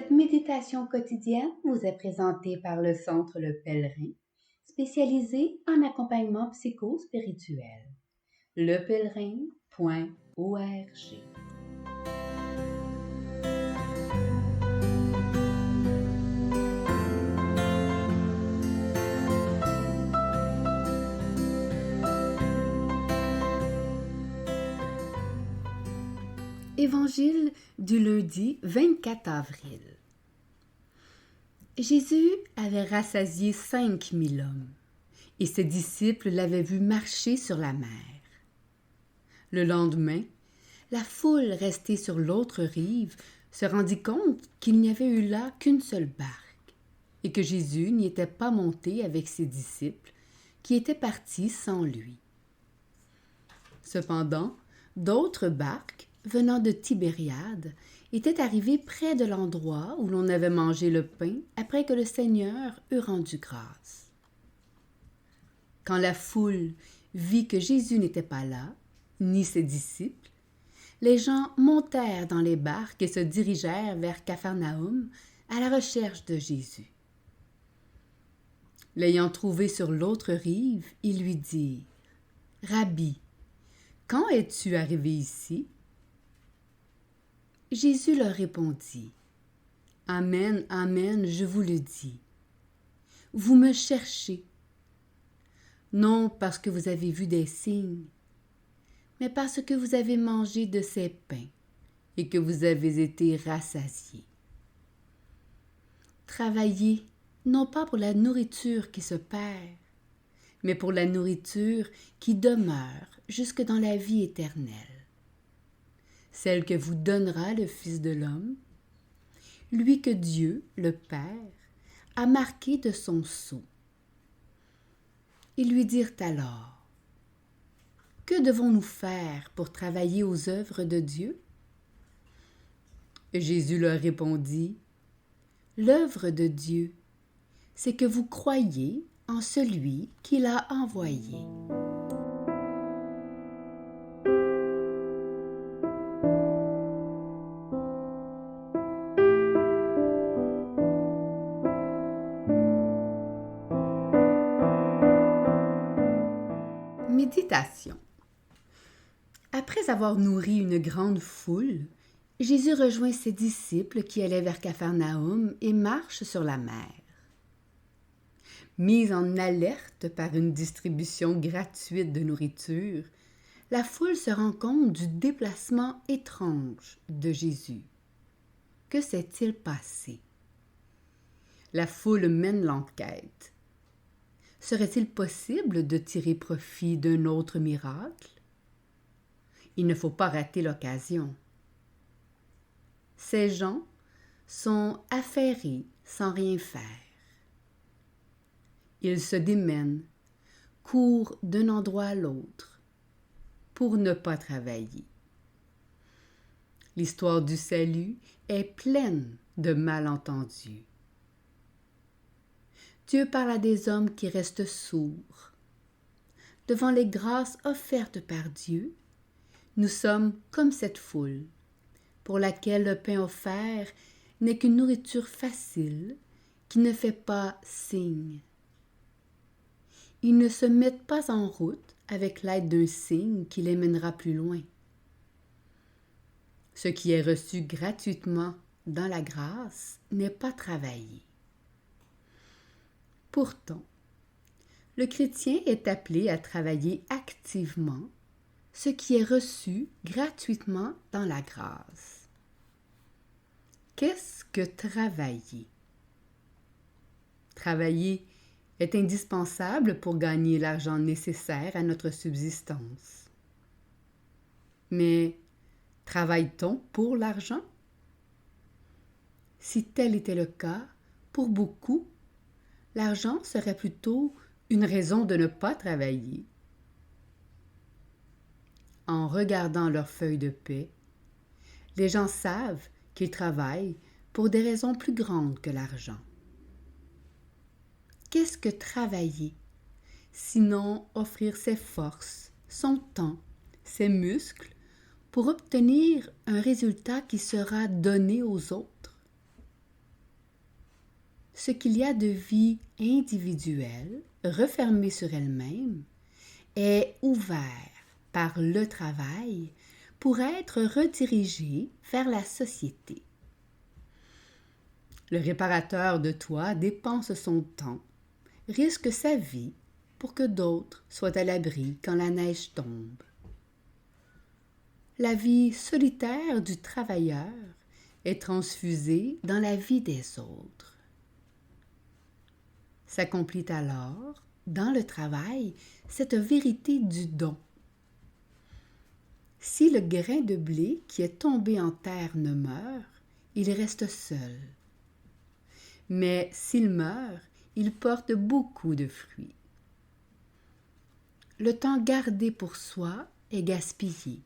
Cette méditation quotidienne vous est présentée par le Centre Le Pèlerin, spécialisé en accompagnement psycho-spirituel. lepèlerin.org. Évangile du lundi 24 avril. Jésus avait rassasié 5000 hommes, et ses disciples l'avaient vu marcher sur la mer. Le lendemain, la foule restée sur l'autre rive se rendit compte qu'il n'y avait eu là qu'une seule barque, et que Jésus n'y était pas monté avec ses disciples, qui étaient partis sans lui. Cependant, d'autres barques, venant de Tibériade, étaient arrivées près de l'endroit où l'on avait mangé le pain après que le Seigneur eut rendu grâce. Quand la foule vit que Jésus n'était pas là, ni ses disciples, les gens montèrent dans les barques et se dirigèrent vers Capharnaüm à la recherche de Jésus. L'ayant trouvé sur l'autre rive, ils lui dirent : « Rabbi, quand es-tu arrivé ici ?» Jésus leur répondit : « Amen, amen, je vous le dis. Vous me cherchez, non parce que vous avez vu des signes, mais parce que vous avez mangé de ces pains et que vous avez été rassasiés. Travaillez non pas pour la nourriture qui se perd, mais pour la nourriture qui demeure jusque dans la vie éternelle, celle que vous donnera le Fils de l'homme, lui que Dieu, le Père, a marqué de son sceau. » Ils lui dirent alors : « Que devons-nous faire pour travailler aux œuvres de Dieu ?» Jésus leur répondit : « L'œuvre de Dieu, c'est que vous croyiez en celui qui l'a envoyé. » Méditation. Après avoir nourri une grande foule, Jésus rejoint ses disciples qui allaient vers Capharnaüm et marche sur la mer. Mise en alerte par une distribution gratuite de nourriture, la foule se rend compte du déplacement étrange de Jésus. Que s'est-il passé? La foule mène l'enquête. Serait-il possible de tirer profit d'un autre miracle? Il ne faut pas rater l'occasion. Ces gens sont affairés sans rien faire. Ils se démènent, courent d'un endroit à l'autre pour ne pas travailler. L'histoire du salut est pleine de malentendus. Dieu parle à des hommes qui restent sourds. Devant les grâces offertes par Dieu, nous sommes comme cette foule, pour laquelle le pain offert n'est qu'une nourriture facile qui ne fait pas signe. Ils ne se mettent pas en route avec l'aide d'un signe qui les mènera plus loin. Ce qui est reçu gratuitement dans la grâce n'est pas travaillé. Pourtant, le chrétien est appelé à travailler activement ce qui est reçu gratuitement dans la grâce. Qu'est-ce que travailler? Travailler est indispensable pour gagner l'argent nécessaire à notre subsistance. Mais travaille-t-on pour l'argent? Si tel était le cas, pour beaucoup, l'argent serait plutôt une raison de ne pas travailler. En regardant leurs feuilles de paie, les gens savent qu'ils travaillent pour des raisons plus grandes que l'argent. Qu'est-ce que travailler, sinon offrir ses forces, son temps, ses muscles pour obtenir un résultat qui sera donné aux autres? ce qu'il y a de vie individuelle, refermée sur elle-même, est ouvert par le travail pour être redirigé vers la société. Le réparateur de toit dépense son temps, risque sa vie pour que d'autres soient à l'abri quand la neige tombe. La vie solitaire du travailleur est transfusée dans la vie des autres. S'accomplit alors, dans le travail, cette vérité du don. Si le grain de blé qui est tombé en terre ne meurt, il reste seul. Mais s'il meurt, il porte beaucoup de fruits. Le temps gardé pour soi est gaspillé.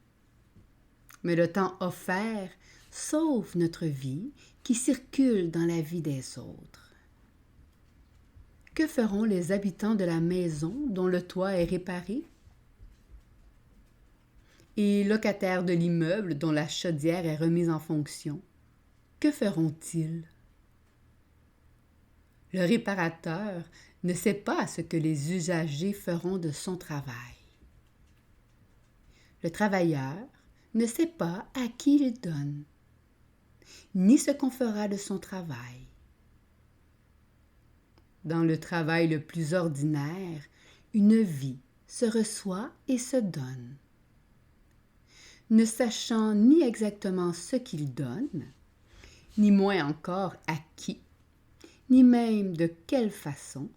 Mais le temps offert sauve notre vie qui circule dans la vie des autres. Que feront les habitants de la maison dont le toit est réparé? Et locataires de l'immeuble dont la chaudière est remise en fonction, que feront-ils? Le réparateur ne sait pas ce que les usagers feront de son travail. Le travailleur ne sait pas à qui il donne, ni ce qu'on fera de son travail. Dans le travail le plus ordinaire, une vie se reçoit et se donne. Ne sachant ni exactement ce qu'il donne, ni moins encore à qui, ni même de quelle façon,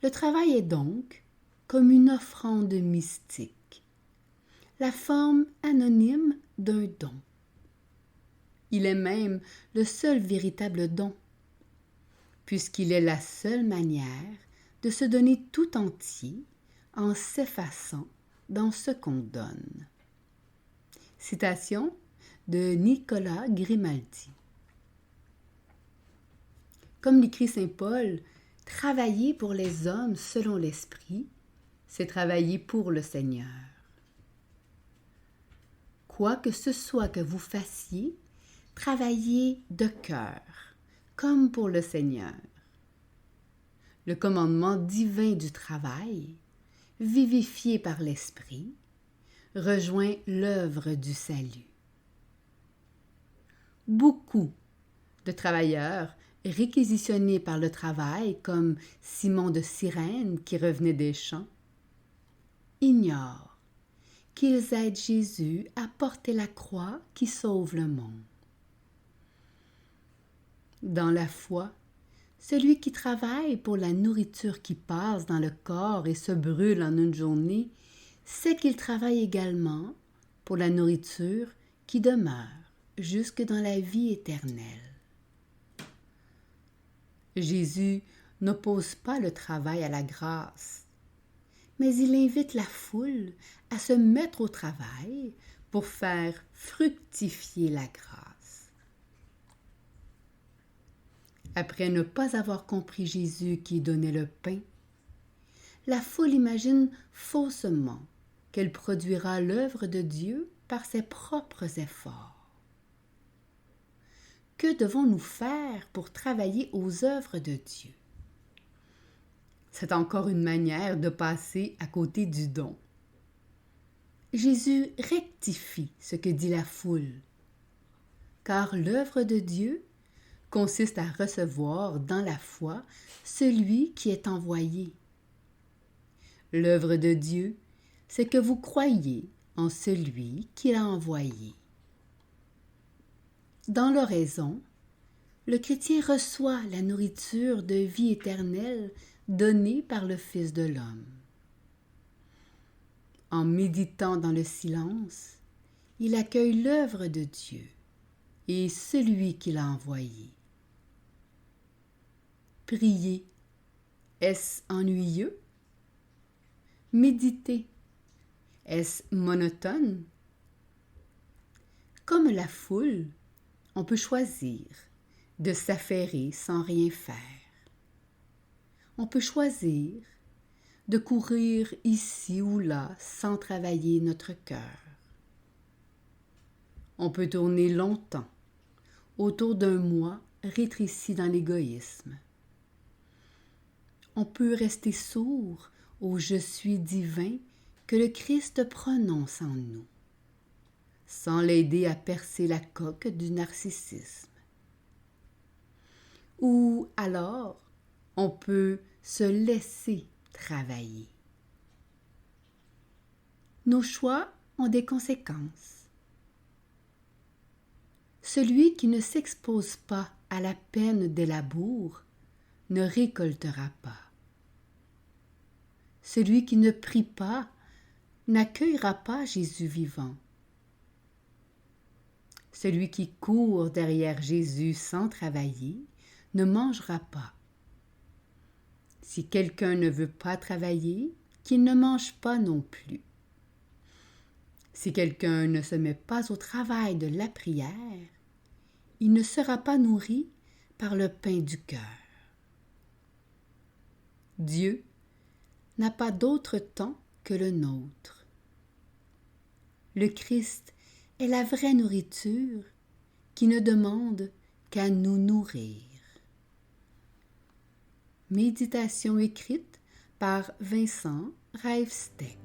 le travail est donc comme une offrande mystique, la forme anonyme d'un don. Il est même le seul véritable don, puisqu'il est la seule manière de se donner tout entier en s'effaçant dans ce qu'on donne. Citation de Nicolas Grimaldi. Comme l'écrit saint Paul, travailler pour les hommes selon l'esprit, c'est travailler pour le Seigneur. Quoi que ce soit que vous fassiez, travaillez de cœur, comme pour le Seigneur. Le commandement divin du travail, vivifié par l'esprit, rejoint l'œuvre du salut. Beaucoup de travailleurs réquisitionnés par le travail, comme Simon de Cyrène qui revenait des champs, ignorent qu'ils aident Jésus à porter la croix qui sauve le monde. Dans la foi, celui qui travaille pour la nourriture qui passe dans le corps et se brûle en une journée, sait qu'il travaille également pour la nourriture qui demeure jusque dans la vie éternelle. Jésus n'oppose pas le travail à la grâce, mais il invite la foule à se mettre au travail pour faire fructifier la grâce. Après ne pas avoir compris Jésus qui donnait le pain, la foule imagine faussement qu'elle produira l'œuvre de Dieu par ses propres efforts. Que devons-nous faire pour travailler aux œuvres de Dieu? C'est encore une manière de passer à côté du don. Jésus rectifie ce que dit la foule, car l'œuvre de Dieu consiste à recevoir dans la foi celui qui est envoyé. L'œuvre de Dieu, c'est que vous croyez en celui qui l'a envoyé. Dans l'oraison, le chrétien reçoit la nourriture de vie éternelle donnée par le Fils de l'homme. En méditant dans le silence, il accueille l'œuvre de Dieu et celui qui l'a envoyé. Prier, est-ce ennuyeux? Méditer, est-ce monotone? Comme la foule, on peut choisir de s'affairer sans rien faire. On peut choisir de courir ici ou là sans travailler notre cœur. On peut tourner longtemps autour d'un moi rétrécit dans l'égoïsme. On peut rester sourd au « je suis divin » que le Christ prononce en nous, sans l'aider à percer la coque du narcissisme. Ou alors, on peut se laisser travailler. Nos choix ont des conséquences. Celui qui ne s'expose pas à la peine des labours ne récoltera pas. Celui qui ne prie pas n'accueillera pas Jésus vivant. Celui qui court derrière Jésus sans travailler ne mangera pas. Si quelqu'un ne veut pas travailler, qu'il ne mange pas non plus. Si quelqu'un ne se met pas au travail de la prière, il ne sera pas nourri par le pain du cœur. Dieu n'a pas d'autre temps que le nôtre. Le Christ est la vraie nourriture qui ne demande qu'à nous nourrir. Méditation écrite par Vincent Rijfsteck.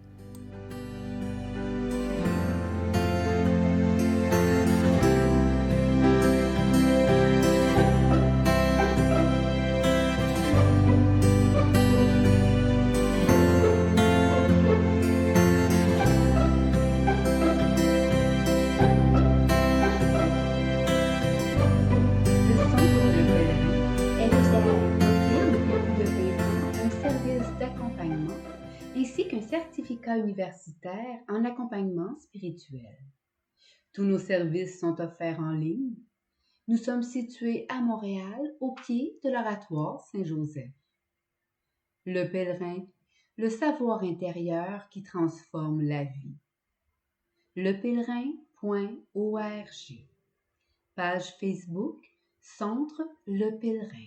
Ainsi qu'un certificat universitaire en accompagnement spirituel. Tous nos services sont offerts en ligne. Nous sommes situés à Montréal, au pied de l'Oratoire Saint-Joseph. Le pèlerin, le savoir intérieur qui transforme la vie. lepèlerin.org. Page Facebook, Centre Le Pèlerin.